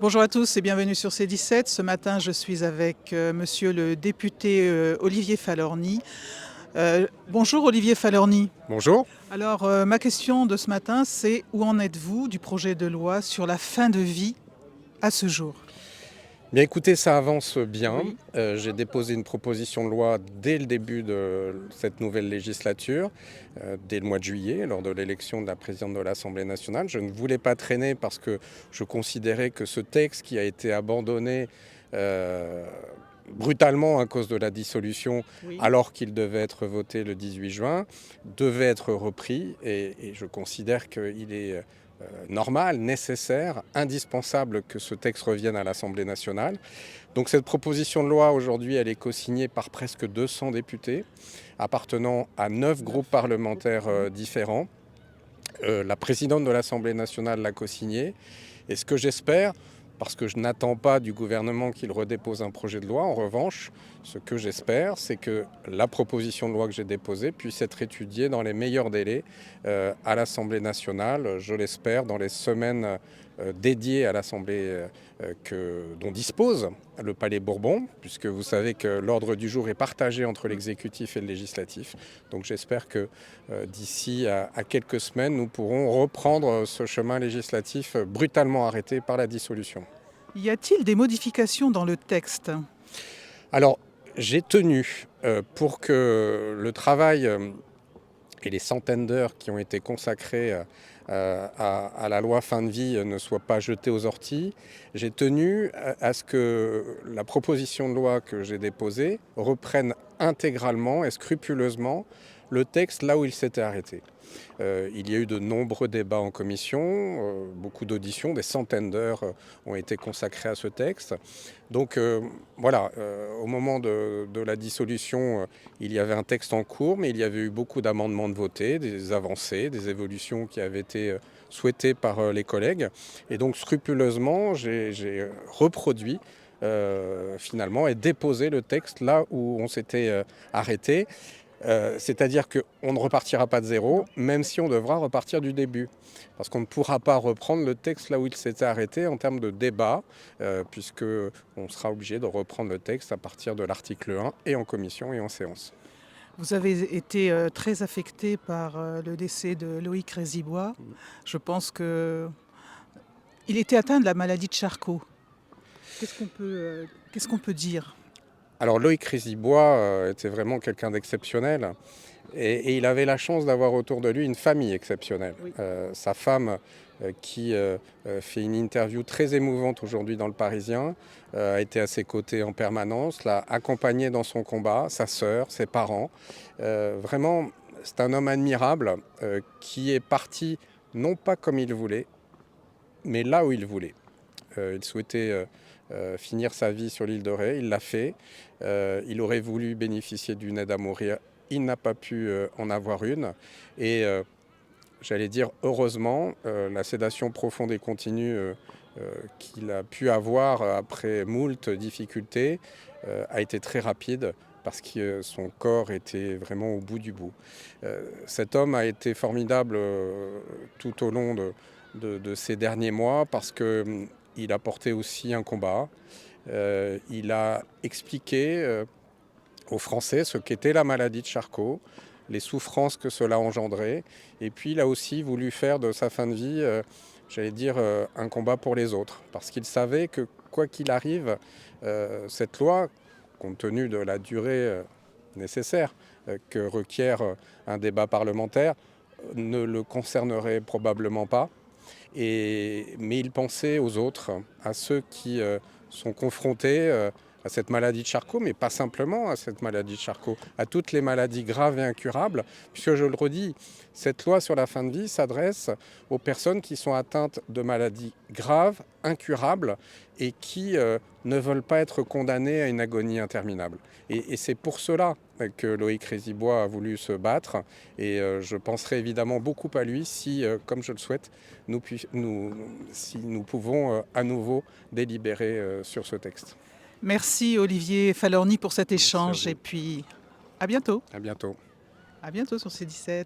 Bonjour à tous et bienvenue sur C17. Ce matin, je suis avec monsieur le député Olivier Falorni. Bonjour Olivier Falorni. Bonjour. Alors, ma question de ce matin, c'est où en êtes-vous du projet de loi sur la fin de vie à ce jour? Bien écoutez, ça avance bien. Oui. J'ai déposé une proposition de loi dès le début de cette nouvelle législature, dès le mois de juillet, lors de l'élection de la présidente de l'Assemblée nationale. Je ne voulais pas traîner parce que je considérais que ce texte qui a été abandonné brutalement à cause de la dissolution, Oui. alors qu'il devait être voté le 18 juin, devait être repris. Et je considère qu'il est normal, nécessaire, indispensable que ce texte revienne à l'Assemblée nationale. Donc cette proposition de loi aujourd'hui, elle est co-signée par presque 200 députés appartenant à 9 groupes parlementaires différents. La présidente de l'Assemblée nationale l'a co-signée. Et ce que j'espère, parce que je n'attends pas du gouvernement qu'il redépose un projet de loi, en revanche, ce que j'espère, c'est que la proposition de loi que j'ai déposée puisse être étudiée dans les meilleurs délais à l'Assemblée nationale, je l'espère, dans les semaines dédiées à l'Assemblée dont dispose le Palais Bourbon, puisque vous savez que l'ordre du jour est partagé entre l'exécutif et le législatif. Donc j'espère que d'ici à quelques semaines, nous pourrons reprendre ce chemin législatif brutalement arrêté par la dissolution. Y a-t-il des modifications dans le texte? Alors, j'ai tenu pour que le travail et les centaines d'heures qui ont été consacrées à la loi fin de vie ne soient pas jetées aux orties. J'ai tenu à ce que la proposition de loi que j'ai déposée reprenne intégralement et scrupuleusement le texte là où il s'était arrêté. Il y a eu de nombreux débats en commission, beaucoup d'auditions, des centaines d'heures ont été consacrées à ce texte. Donc voilà, au moment de la dissolution, il y avait un texte en cours, mais il y avait eu beaucoup d'amendements de votés, des avancées, des évolutions qui avaient été souhaitées par les collègues. Et donc scrupuleusement, j'ai reproduit finalement et déposé le texte là où on s'était arrêté. C'est-à-dire qu'on ne repartira pas de zéro, même si on devra repartir du début. Parce qu'on ne pourra pas reprendre le texte là où il s'était arrêté en termes de débat, puisqu'on sera obligé de reprendre le texte à partir de l'article 1 et en commission et en séance. Vous avez été très affecté par le décès de Loïc Rézibois. Je pense que il était atteint de la maladie de Charcot. Qu'est-ce qu'on peut dire? Alors Loïc Rézibois était vraiment quelqu'un d'exceptionnel. Et il avait la chance d'avoir autour de lui une famille exceptionnelle. Oui. Sa femme, qui fait une interview très émouvante aujourd'hui dans Le Parisien, a été à ses côtés en permanence, l'a accompagné dans son combat, sa sœur, ses parents. Vraiment, c'est un homme admirable qui est parti non pas comme il voulait, mais là où il voulait. Il souhaitait finir sa vie sur l'île de Ré, il l'a fait. Il aurait voulu bénéficier d'une aide à mourir. Il n'a pas pu en avoir une. Et j'allais dire, heureusement, la sédation profonde et continue qu'il a pu avoir après moult difficultés a été très rapide parce que son corps était vraiment au bout du bout. Cet homme a été formidable tout au long de ces derniers mois parce qu'il a porté aussi un combat. Il a expliqué aux Français ce qu'était la maladie de Charcot, les souffrances que cela engendrait. Et puis il a aussi voulu faire de sa fin de vie, un combat pour les autres. Parce qu'il savait que quoi qu'il arrive, cette loi, compte tenu de la durée nécessaire que requiert un débat parlementaire, ne le concernerait probablement pas. Mais il pensait aux autres, à ceux qui sont confrontés à cette maladie de Charcot, mais pas simplement à cette maladie de Charcot, à toutes les maladies graves et incurables, puisque je le redis, cette loi sur la fin de vie s'adresse aux personnes qui sont atteintes de maladies graves, incurables, et qui ne veulent pas être condamnées à une agonie interminable. Et c'est pour cela que Loïc Rézibois a voulu se battre, et je penserai évidemment beaucoup à lui si, comme je le souhaite, si nous pouvons à nouveau délibérer sur ce texte. Merci Olivier Falorni pour cet Merci à échange vous. et puis à bientôt. À bientôt. À bientôt sur C17.